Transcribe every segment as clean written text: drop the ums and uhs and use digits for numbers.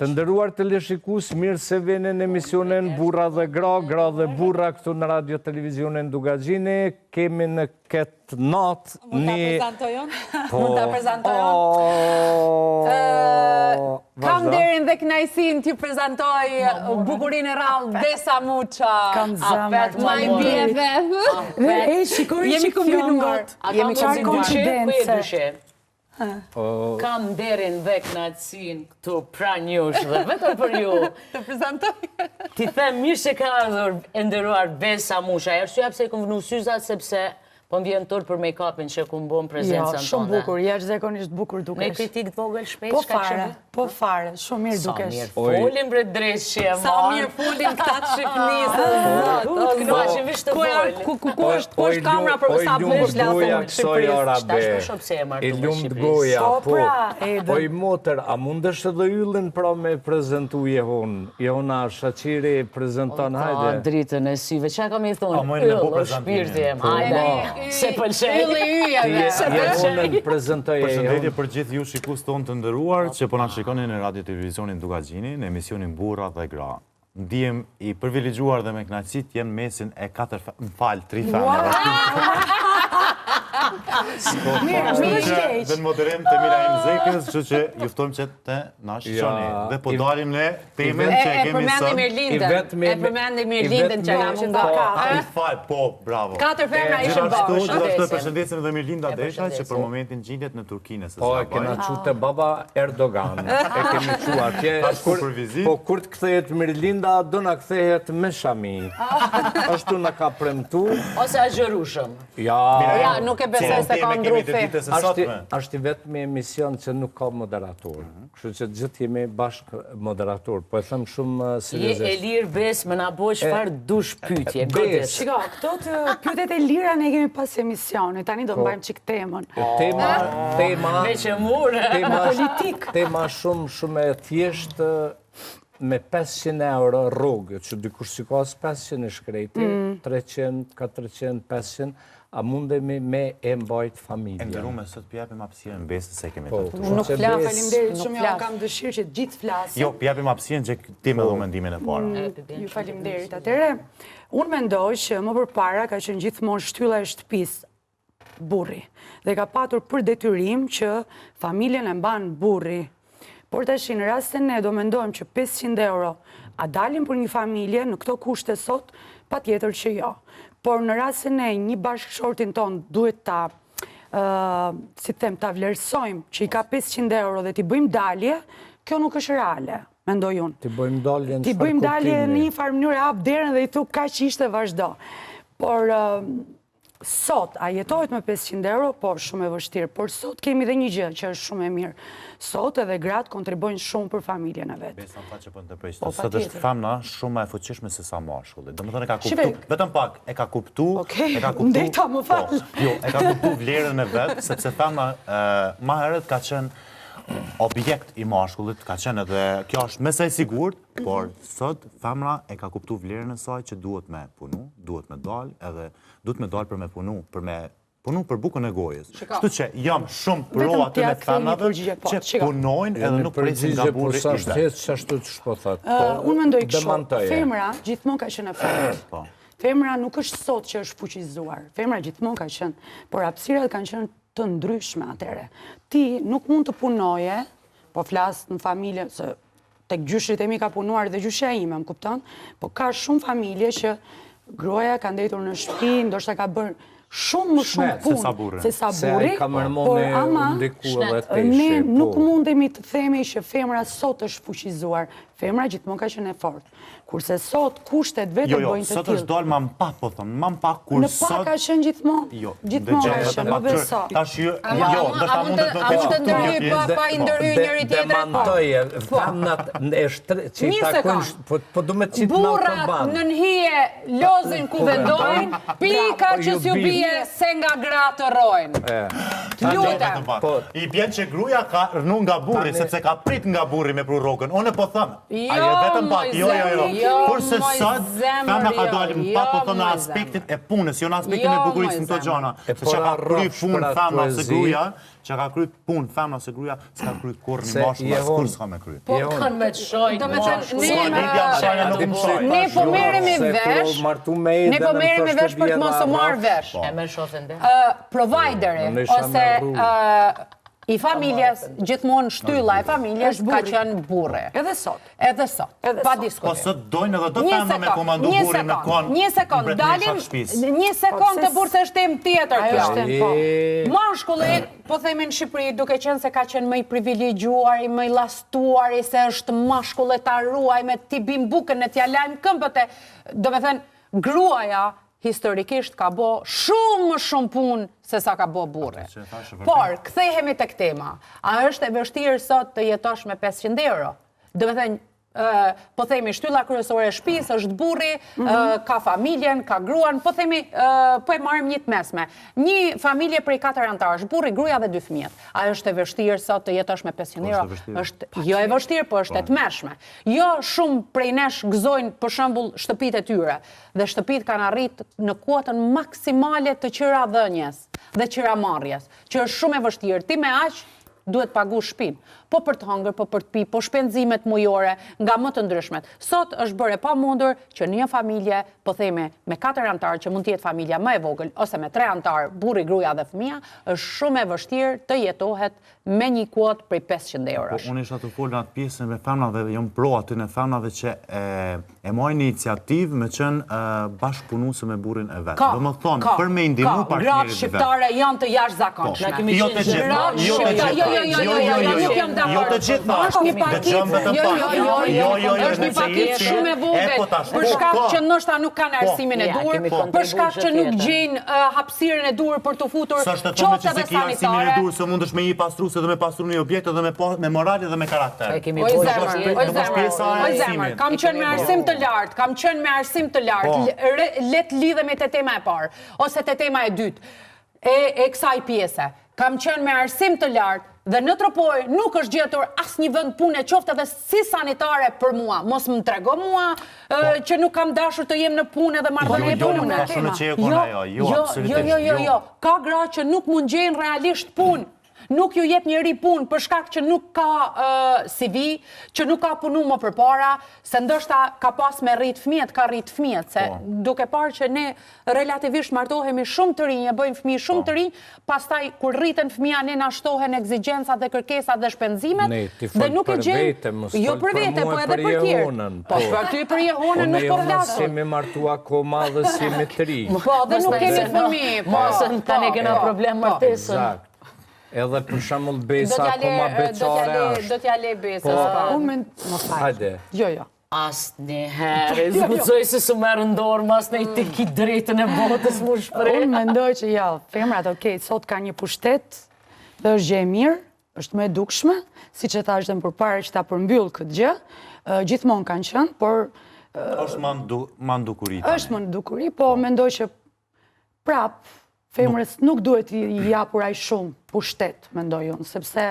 Të nderuar teleshikues, mirë se vjen në emisionin Burra dhe Gra, Gra dhe Burra këtu në Radio Televizionin Dugaxhini. Kemi në këtë natë Mund ta prezantojon? Kam derin dhe kënaqësinë t'ju prezantoj bukurinë e rrallë Besa Muça. Kam zëmër. My BFF. Jemi kombinungot. Jemi qarë koincidence. Kam nderin dhe kënaqësinë këtu pranë jush dhe vetëm për ju. Të prezantoj. Ti them mirë se ka ardhur e nderuar Besa Muça. Arsyeja pse kom vënë syzat sepse po m'vjen turp për make-upin që ku mbon prezencën tonë. Shumë bukur, jashtëzakonisht bukur dukesh. Me kritik të vogël shpejt Po fare, shumë mirë dukesh. Folim bre dreshje, Sa mirë folin këta të Shqipnisë. Kënaqem veç të vol. Ku është kamera për sa bukur flasin E lumt goja, po. Oj motër, a mundesh edhe yllin pra me prezentu Jehona Shaqiri prezenton hajde. Dritën e syve, çka kam i thonë? Yll, shpirti em. Hajde. Se pëlqej. Jehonën prezentoj Përshëndetje për gjithë ju shikues tonë të nderuar që po na shikoni në Radio Televizionin Dugaxhini në emisionin Burra dhe Gra. Ndihem i privilegjuar dhe me kënaqësi të jem mesin e 3 femrave. Dhe në moderim të Miraim Zekës, që që juftojmë që të na shishoni. Dhe po dalim në temën që kemi sot. E përmendim Mirlindën që nga munda. Po, bravo. 4 femra ishin bashkë. Gjithashtu përshëndesim dhe Mirlinda Desha që për momentin gjendet në Turkinë. Po, e kena qute baba Erdogan. E kemi qua atje. Po, kur të kthehet Mirlinda, do na kthehet me Shami. Ashtu na ka premtu. Ose agjërushëm. Ja, nuk e besoj se ka ndru fe. Ashtë i vetëm emision që nuk ka moderator. Kështu që gjithë jemi bashkë moderator. Po e them shumë seriozisht. Je e lirë Bes, më na boj çfarë dush pyetje. Shiko, këto të pyetjet e lira ne kemi pas emisionit. Tani do mbajmë çik temën. Tema Me që mure. Politik. Tema shumë e thjeshtë me 500 euro rrugë, që dikush që ka 500 e shkreti, 300, 400, 500, a mundemi me e mbajt familje. E ndërume, sot pjapim apsirën Besë se kemi të të. Nuk flas, faleminderit shumë, jo kam dëshirë që gjithë flasin. Jo, pjapim apsirën që ti me dhu mendimin e para. Ju faleminderit. Atëre, unë mendoj që më përpara ka qenë gjithmonë shtylla e shtëpisë burri. Dhe ka patur për detyrim që familjen e mban burri. Por tash në rastin ne do mendojmë që 500 euro a dalin për një familje në këto kushte sot, patjetër që jo. Por në rastin e një bashkëshortin ton duhet ta vlerësojmë që i ka 500 euro dhe t'i bëjmë dalje, kjo nuk është reale, mendoj unë. T'i bëjmë dalje në një farë mënyrë hap derën dhe i thu ka që ishte vazhdo. Por sot, a jetohet me 500 euro? Po, shumë e vështirë. Por sot kemi dhe një gjë që është shumë e mirë. Sot edhe gratë kontribojnë shumë për familjen e vetë. Besa, më fa që për në të prejshtë. Sot është femna shumë e fuqishme se sa mashkullit. Dhe më thënë e ka kuptu, vetëm pak, e ka kuptu, ndeta më falë. Jo, e ka kuptu vlerën e vetë, sepse femna ma herët ka qenë objekt i mashkullit, ka qenë edhe, kjo është mesaj sigurt, por sot femna e ka kuptu vlerën e saj që duhet me punu, duhet me dal, edhe duhet me dal për me punu, për bukën e gojës. Kështu që jam shumë pro aty me femnave që punojnë edhe nuk presin nga burri i vet. Unë mendoj kështu, femra gjithmonë ka qenë e fortë. Femra nuk është sot që është fuqizuar. Femra gjithmonë ka qenë, por hapësirat kanë qenë të ndryshme atëre. Ti nuk mund të punoje, po flasë në familje, se tek gjyshrit e mi ka punuar dhe gjyshja ime, më kupton, po ka shumë familje që gruaja ka ndetur në shtëpi, ndoshta ka bërë shumë më shumë punë se sa burri, por ama ne nuk mundemi të themi që femra sot është fuqizuar. Femra gjithmonë ka qenë e fortë. Kurse sot kushtet vetë bëjnë të tillë. Sot është dalë ma mpa, po thëmë, ma mpa kur sot... Në pak ka qenë gjithmonë. Gjithmonë ka qenë, më beso. Tash jo, ndërta mundet në të ndërhy, pa i ndërhy njëri tjetër. Demantoje, femnat që i takojnë, po du me qitë në autoban. Burrat në nhije lozin ku vendojnë, pika që s'ju bie se nga gratë rojnë. Lutem. I bjen që gruja ka rnu nga burri, sepse ka prit nga burri me pru rogën. One po thëmë. Ajo vetëm pak, jo. Kurse sot, femna ka dalim pak, po thëmë në aspektin e punës, jo në aspektin e bukurisë në të gjana. Se që ka kry punë femna se gruja, që ka kryt punë femra se gruaja, s'ka kryt kur një mashkull, askur s'ka me kryt. Po kanë me të shojnë ne po merremi vesh, ne po merremi vesh për të mos u marrë vesh. E me shofen dhe? Provideri, ose i familjes, gjithmonë shtylla e familjes ka qenë burri. Edhe sot. Edhe sot, pa diskutim. Po sot dojnë edhe do femra me komandu burrin në konë. Një sekond, dalim, një sekond të burë se është temë tjetër kjo. Mashkulli, po themi në Shqipëri, duke qenë se ka qenë më i privilegjuar, më i lastuar, se është mashkulli ta ruaj me t'i bim bukën e t'ja lajmë këmbët e, do me thënë, gruaja, historikisht ka bo shumë punë se sa ka bo burri. Por, kthehemi tek tema. A është e vështirë sot të jetosh me 500 euro? Do me thënë, po themi, shtylla kryesore e shtëpisë është burri, ka familjen, ka gruan, po themi, po e marrim një të mesme. Një familje prej 4 antarësh, burri, gruaja dhe 2 fëmijët. A është e vështirë sot të jetosh me 500 euro? Është jo e vështirë, po është e tmeshme. Jo shumë prej nesh gëzojnë për shembull shtëpitë e tyre, dhe shtëpitë kanë arritë në kuotën maksimale të qirahdhënies dhe qiramarrjes, që është shumë e vështirë. Ti me aq duhet pagu shtëpinë, po për të hëngër, po për të pi, po shpenzimet mujore, nga më të ndryshmet. Sot është bërë e pamundur që një familje, po themi, me 4 antarë, që mund të jetë familja më e vogël, ose me 3 antarë, burri, gruaja dhe fëmia, është shumë e vështirë të jetohet me një kuotë prej 500 eurosh. Unë isha të folë në atë pjesën me femrave, jam pro aty në femrave që e mojnë iniciativë me qenë bashkëpunuese me burrin e vetë. Do më thonë, për me indimu partnerit e vetë. Gratë shqiptare janë të jashtëzakonshme. Jo të gjitha, dhe gjëmë vetëm pak. Është një paketë shumë e vogël, për shkak që ndoshta nuk kanë arsimin e dur, për shkak që nuk gjejnë hapësirën e dur për të futur qoftë edhe sanitare. Arsimin e dur se mundesh me një pastruese dhe me pastru një objekt edhe me moral dhe me karakter. O zemër, kam qenë me arsim të lartë, le të lidhemi te tema e parë, ose te tema e dytë, e kësaj pjese. Kam qenë me arsim të lartë, dhe në Tropoj nuk është gjetur asë një vend pune, qoftë edhe si sanitare për mua. Mos më trego mua që nuk kam dashur të jem në punë dhe marrëdhënie pune. Jo. Ka gra që nuk mund gjejnë realisht punë. Nuk ju jep njëri punë për shkak që nuk ka CV, që nuk ka punu më përpara, se ndoshta ka pas me rrit fëmijët, se duke parë që ne relativisht martohemi shumë të rinj, e bëjmë fëmijë shumë të rinj, pastaj kur rriten fëmija ne na shtohen ekzigjencat dhe kërkesat dhe shpenzimet, dhe nuk e gjejmë. Jo për vete, po edhe për tjerë. Po për ty për jehonën nuk po flasim. Ne jemi martua koma dhe si me të rinj. Po dhe nuk kemi fëmijë. Mosën tani kena problem martesën. Edhe për shembull Besa akoma beqare është. Do t'ja le Besa. Unë me më fal. Hajde. Jo. Asnjëherë, zbucoj se su merë ndorë, mas në i të ki drejtën e botës mu shpërë. Unë mendoj që ja, femrat, sot ka një pushtet dhe është gjë e mirë, është më e dukshme, si që ta është dhe më përpare që ta përmbyll këtë gjë, gjithmonë kanë qenë, por... është mandukuri. është mandukuri, po mendoj që prapë, femrës nuk duhet i japur aq shumë pushtet, mendoj unë, sepse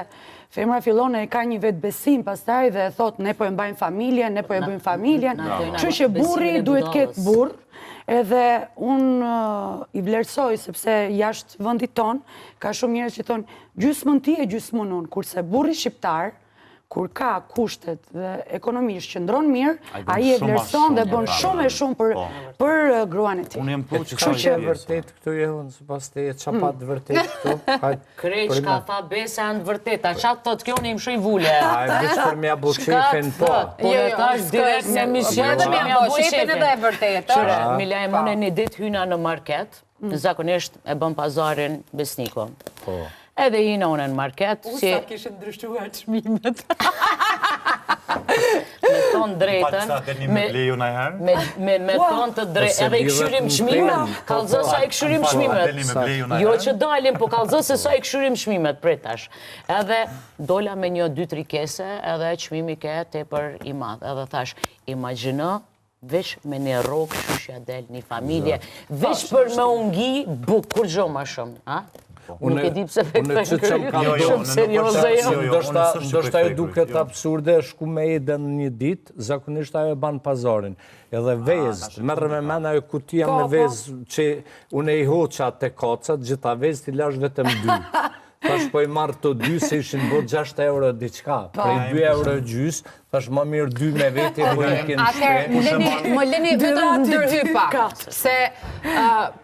femra fillon e ka një vetë besim pastaj dhe thot ne po e mbajmë familjen, ne po e bëjmë familjen, kështu që burri duhet ketë burr, edhe unë i vlerësoj sepse jashtë vendit ton ka shumë njerëz që thonë gjysmën ti e gjysmën unë, kurse burri shqiptar kur ka kushtet dhe ekonomisht që ndronë mirë, ai e vlerëson dhe bën shumë e shumë për gruan e tij. Unë jam pro që ka që vërtet këtu jehon, sipas te çapat vërtet këtu. Kreç ka tha Besa në vërtet, a çat thot kjo ne im shoj vule. Ai veç për mja buçefin po. Jo, tash direkt në mision edhe mja buçefin edhe e vërtet. Mila e mëne një ditë hyna në market, zakonisht e bën pazarin Besniko. Po. Edhe hina unë në market, si... Sa kishë ndryshuar çmimet. Me thonë drejten... Pa qëta me leju në herë? Me thonë të drejten, edhe i këshyrim çmimet, kalëzë sa i këshyrim çmimet. Jo që dalim, po kalëzë se sa i këshyrim çmimet, pritash. Edhe dola me një 2-3 kese, edhe çmimi ke tepër i madh. Edhe thash, imagjino, veç me një rrokë shushja del një familje, veç për me ungi bukur gjo ma shumë, Nuk e di pse shumë serioze jo. Ndoshta ju duket absurde, shku me Eden një ditë, zakonisht ajo ban pazarin. Edhe vezë, merre me men ajo kutia me vezë që unë i hoqa te kacat, gjitha vezë t'i lash vetëm 2. Tash po i marrë të dy se ishin bërë 6 euro diçka. Prej 2 euro gjys, tash më mirë 2 me veti po i kënë shpe. Më leni vetëm ndërhypa, se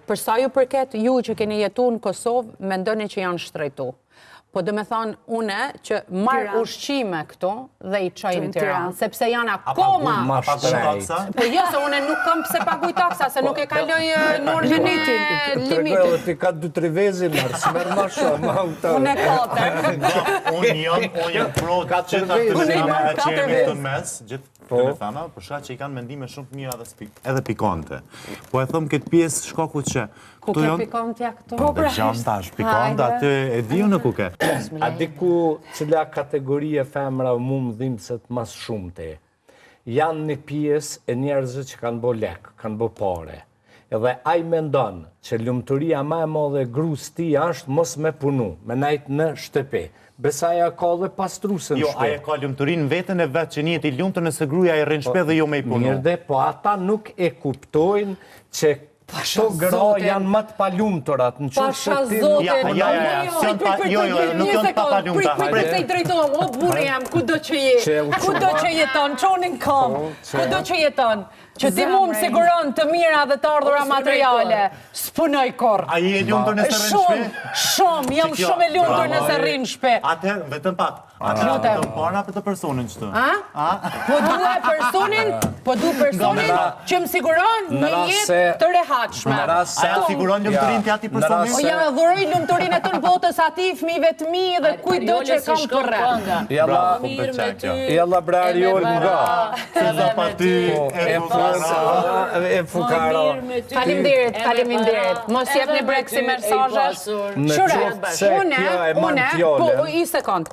për sa ju përket ju që keni jetu në Kosovë, mendoni që janë shtrejtu. Po dhe me thonë une që marrë ushqime këto dhe i qajnë në Tiranë, sepse janë akoma... A paguj taksa? Po jo, se une nuk kam pse paguj taksa, se nuk e kaloj normën e limitin. Tregoj, ti ka 2-3 vezi marë, së merë ma shumë. Une e 4. Unë jam pro që të atërësime që jemi të mes, gjithë të me thana, për shka që i kanë mendime shumë të mira edhe pikante. Po e thëmë këtë pjesë shkaku që... Ku ke pikantja këtu? Dhe gjanë tash, pikante aty e diju në ku ke. A diku cila kategorie femra mu më dhimbësët mas shumë te. Janë një pjesë e njerëzë që kanë bo lek, kanë bo pare. Edhe aj me ndonë që lumëturia ma e modhe grus ti ashtë mos me punu, me najtë në shtëpi. Besa aja ka dhe pastrusën Jo, aja ka lumëturin vetën e vetë që njët i lumëtër nëse gruja e rrinë shpe dhe jo me i punu. Mirë dhe, po ata nuk e kuptojnë që këto gra janë më të palumëtorat. Pasha zotin. Jo, nuk janë të palumëta. Prit se i drejtojmë, o burë jam, ku do që jeton, qonin kam, ku do që jeton. Që ti mu më siguron të mira dhe të ardhura materiale. S'punoj korë. A je e lumëtër nëse rrinë shpe? Shumë, jam shumë e lumëtër nëse rrinë shpe. Atëherë, vetëm pak. Atëherë, vetëm para për të personin qëtë. Po du personin që më siguron një jetë të rehatshme. A ja siguron lumëturin të ati personin? O ja dhuroj lumëturin e të në botës ati, fmive të mi dhe kujdo që kam për rrë. Jalla brariol nga. Se za pa ty e fukara. Faleminderit. Mos jep një brek si mesazhesh. Shure, po i sekond.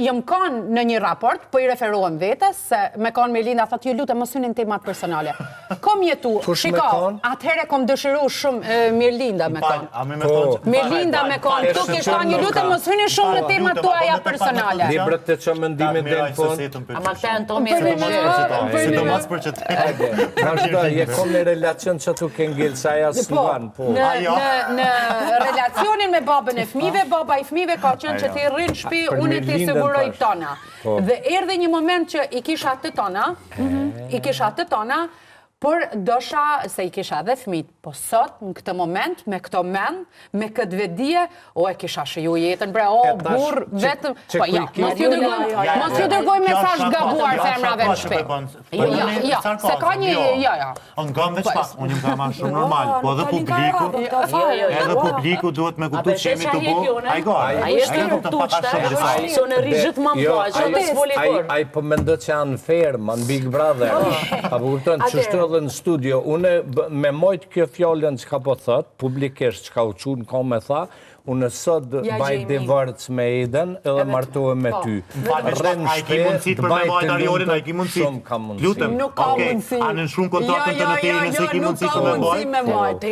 Jëm kanë në një raport, po i referuam vetës, se me kanë Mirlinda, thot ju lutem mos hynin temat personale. Kom jetu, shiko, atëhere kom dëshiru shumë Mirlinda me kanë. Mirlinda me kanë, tu kishtan ju lutem mos hynin shumë në temat tuaja personale. Librët të që mëndimin dhe në fund. A ma këta në tomi e si do mas për që të... Vashda, je kom në relacion që tu ke ngellë, sa ja s'luan, po. Në relacionin me babën e fmive, baba i fmive ka qënë që ti rrinë shpi, unë ti siguroj tona. Dhe erdhe një moment që i kisha të tona, për dosha se i kisha dhe fmit, po sot, në këtë moment, me këto men, me këtë vedije, o e kisha shiju jetën, bre, o, burë, vetëm, po ja, mos ju dërgoj mesazh gabuar femrave në shpe. Ja, se ka një, ja. Unë gëm veç pas, unë jam kama shumë normal, po edhe publiku duhet me kuptu që jemi të bo, a i gaj. A jeshtë të kuptu qëta, so në rrishët më mdoa, që të s'voli kor. A i po mendoj që janë fair, ma në Big Brother, a po kupton, qështu edhe në studio, une me mojtë kjo fjallën që ka po thët, publikisht që ka uqunë ka me tha, unë sot baj divorc me Eden edhe martohem me ty. A i ki mundësit për me majtë Ariolin, a i ki mundësit? Shumë ka mundësit. Lutem, a në shumë kontaktën të në teri nëse ki mundësit për me majtë?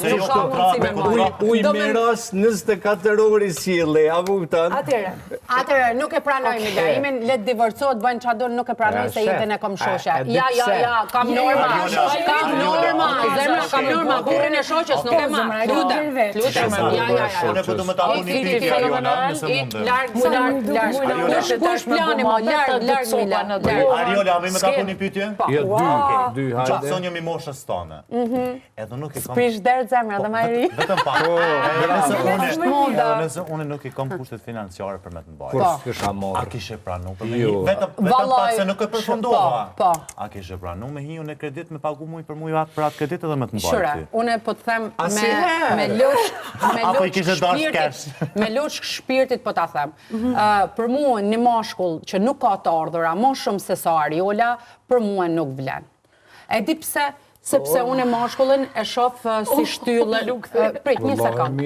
Nuk ka mundësi me majtë. Uj miras 24 orë i sjelle, a vuptan? Atëre, nuk e pranoj Mila, imin letë divorcot, bëjnë që adon nuk e pranoj se Eden e kom shoshe. Ja, kam norma, kam norma, burin e shoshes, nuk e ma. Lutem, Unë e pëtë më tapu një piti Ariona, nëse mundë. Larg. Ariola, a mi më tapu një pitje? Jo, dy, hajde. Gjatëson jam i moshës tonë. Edhe nuk i kom... Sprish derë zemra dhe majri. Vetëm pa. Nëse unë nuk i kom kushtet financiare për me të mbajtë. Kur s'kisha morë? A kishe pranu për me hi? Vetëm pak se nuk e përfundova. A kishe pranu me hi unë e kredit me pagu muj për muj për atë kredit edhe me të mbajtë. Shure, unë po të them me lushk shpirtit po ta them. Për mua një mashkull që nuk ka të ardhura, më shumë se sa Ariola, për mua nuk vlen. E di pse? Sepse unë e mashkullin e shof si shtyllë... Prit, një sekund.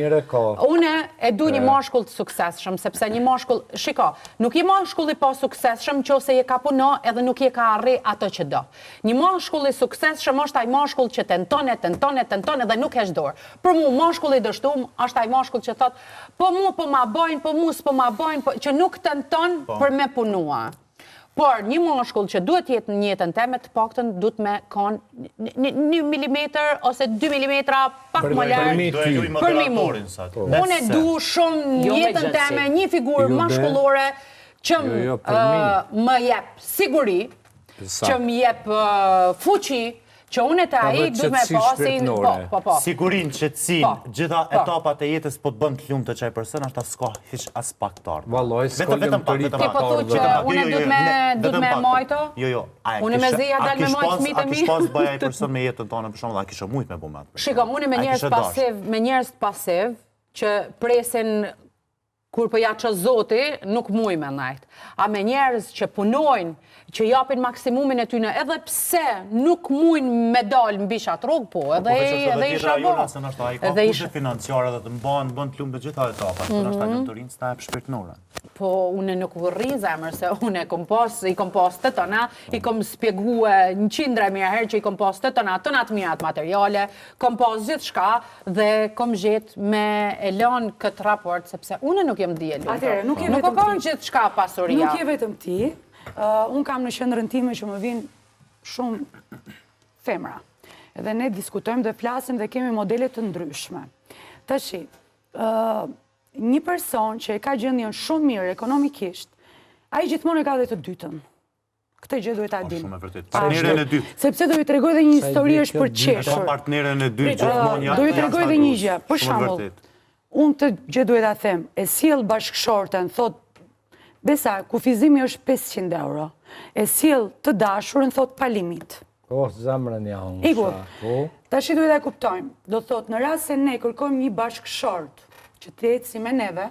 Unë e du një mashkull të sukseshëm, sepse një mashkull... Shiko, nuk i mashkulli pa sukseshëm që ose je ka puno edhe nuk je ka arri ato që do. Një mashkulli sukseshëm është aj mashkull që tenton edhe nuk hesh dorë. Për mu, mashkulli dështum është aj mashkull që thot, po mu po ma bojnë, po mu s'po ma bojnë, që nuk tenton për me punua. Por një mashkull që duhet jetë në jetën teme të paktën duhet me kanë 1 milimetër ose 2 milimetra pak më larg për mi mu. Unë du shumë në jetën teme një figurë mashkullore që më jep siguri, që më jep fuqi, që unë e të aji du me pasin... Sigurin, qëtësin, gjitha etapat e jetës po të bënd të lumë të qaj përsen, ashtë ta s'ka hish as pak tarë. Valoj, s'ka lumë të rritë Ti po thu që unë du me majto? Jo. Unë me zija dal me majtë fëmijët e mi? A kish pas bëja i përsen me jetën tonë, për shumë, a kisha mujt me bu me atë. Shikom, unë me njerës pasiv, që presin kur për ja që zoti, nuk muj me najtë. A me njerës që punojnë, që japin maksimumin e tyne, edhe pse nuk mujnë me dalë në bishat rogë, po, edhe i shabon. A i ka kushe financiare dhe të bënë të lumë të gjitha etapat, të nështë ta gjëntërinë s'ta e pëshpirtnore. Po, une nuk vërri zemër, se une i kom pas të tëna, i kom spjegue 100 mirë herë që i kom pas të tëna të mirat materiale, kom pas gjithë shka dhe kom gjithë me elon këtë raport, sepse une nuk jem di e lumë. Nuk kom gjithë shka pasuria. Nuk je vetëm ti. Unë kam në qendrën time që më vinë shumë femra. Edhe ne diskutojmë dhe flasim dhe kemi modelet të ndryshme. Tashi, një person që e ka gjendjen shumë mirë ekonomikisht, a i gjithmonë e ka dhe të dytën. Këtë gjë duhet ta dim. Shumë e vërtet. Partnerën e dytë. Sepse do ju tregoj dhe një histori është për qeshur. Ka partnerën e dytë gjithmonë jashtë. Do ju tregoj dhe një gjë. Për shembull, unë të gjë duhet ta them, e sjell bashkëshorten, thot Besa, kufizimi është 500 euro. E sjell të dashurën, thot pa limit. Po, zemrën ja unë. Ikur, tash duhet ta kuptojmë. Do thot, në rast se ne kërkojmë një bashkëshort që të ecë si me neve,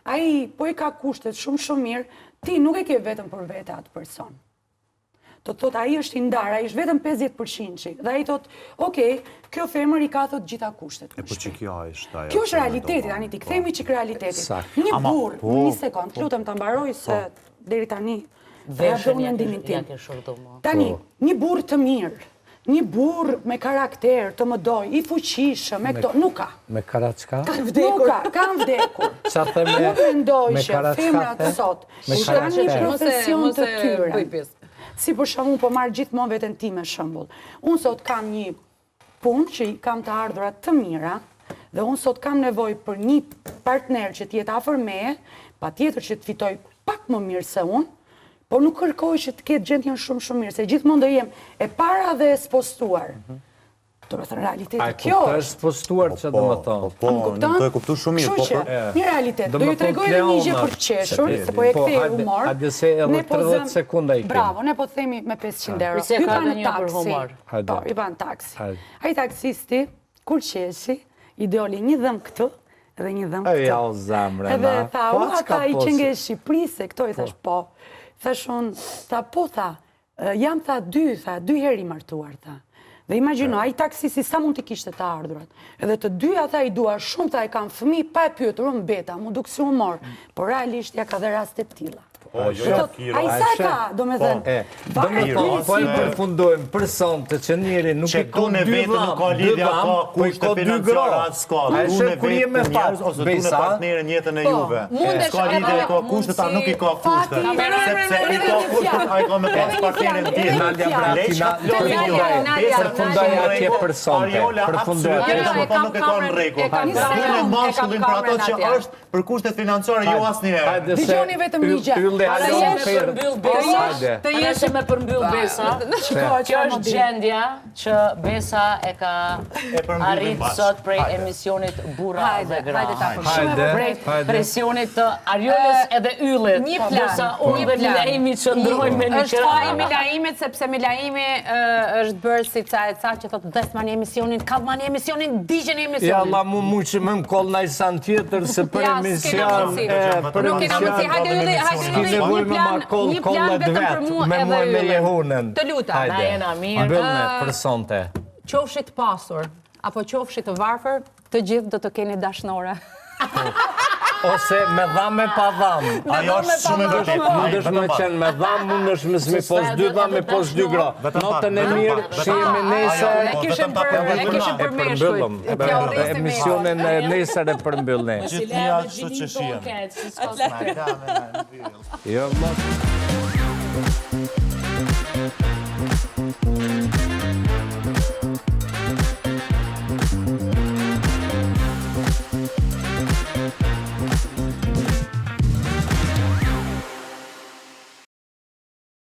ai po i ka kushtet shumë mirë, ti nuk e ke vetëm për vete atë person. Do të thot, ai është i ndarë, ai është vetëm 50%. Dhe ai thot, okej, kjo femër i ka thot gjitha kushtet. E po që kjo është ajo. Kjo është realiteti, tani ti kthehemi çik realitetit. Një burr, një sekond, lutem ta mbaroj se deri tani veshën e ndimin tim. Tani, një burr të mirë, një burr me karakter, të mëdoj, i fuqishëm, me këto, nuk ka. Me karaçka? Nuk ka, kanë vdekur. Qa the me Nuk mendoj që karaçka femrat sot kanë një profesion të tyre. Si për shembull po marr gjithmonë veten time shembull. Unë sot kam një punë që kam të ardhurat të mira dhe unë sot kam nevojë për një partner që të jetë afër meje, patjetër që të fitoj pak më mirë se unë, por nuk kërkoj që të ketë gjendjen shumë mirë, se gjithmonë do jem e para dhe e spostuar. Do me thënë realiteti kjo është. A është postuar që do më thonë? Po, në të e kuptu shumë mirë. Kështu që, një realitet, do ju tregoj edhe një gjë për qeshur, se po e kthej humor. Hajde se edhe 30 sekunda i kemë. Bravo, ne po themi me 500 euro. Se ka dhe një për humor. Po, i ban taksi. Ai taksisti, kur qeshi, i doli një dhëm këtu, edhe një dhëm këtu. Ja, o zamre, na. Edhe tha, ata i që nge Shqipërisë, këto i thash po. Thash unë, tha po, tha, jam tha dy herë i martuar, tha. Dhe imagino, a i taksisi sa mund t'i kishte të ardhurat. Edhe të dyja tha i dua shumë, tha i kam fëmi, pa e pyetur, unë beta, mu duk si humor. Por realisht ja ka dhe raste t'tilla. A i sa ka, do me dhenë. Do me thonë, po i përfundojmë për sonte që njeri nuk i ka dy dham, po i ka dy gra. A e shë kur je me fatë, ose du në partnerën jetën e juve. Ska lidhje e ka kushtet, a nuk i ka kushtet. Sepse i ka kushtet, a i ka me pas partnerën tjetë. Nadia Bratina, përfundoj atje për sonte. Përfundoj atje. Më thonë nuk e ka në rregull. Unë e mashkullin për ato që është për kushtet financiare, jo asnjëherë. Dijoni vetëm një gjë. Të jeshe me përmbyll Besa, kjo është gjendja që Besa e ka arritë sot prej emisionit Burra dhe Gra. Prej presionit të Arioles edhe Yllit. Një plan. Unë dhe Milaimi që ndrojnë me një është faji Milaimit, sepse Milaimi është bërë si ca e ca që thotë desma një emisionin, kalma një emisionin, digje një emisionin. Ja, la mu që më m'koll në isan tjetër se për emision. Nuk kena mësi, hajde nevoj me ma kollet vetë, me muaj me jehunën. Të luta. Na jena mirë. Bëllme, për sonte. Qofshit pasur, apo qofshit të varfër, të gjithë do të keni dashnore. Ose me dham e pa dham. Ajo është shumë e vërtetë. Mund është me qenë me dham, mund është me s'mi pos 2 dham, me pos 2 gra. Notën e mirë, shihemi nesër. E kishim për meshkujt. Emisionin e nesër e përmbyllni. Gjithë një ashtu që shihem. Jo,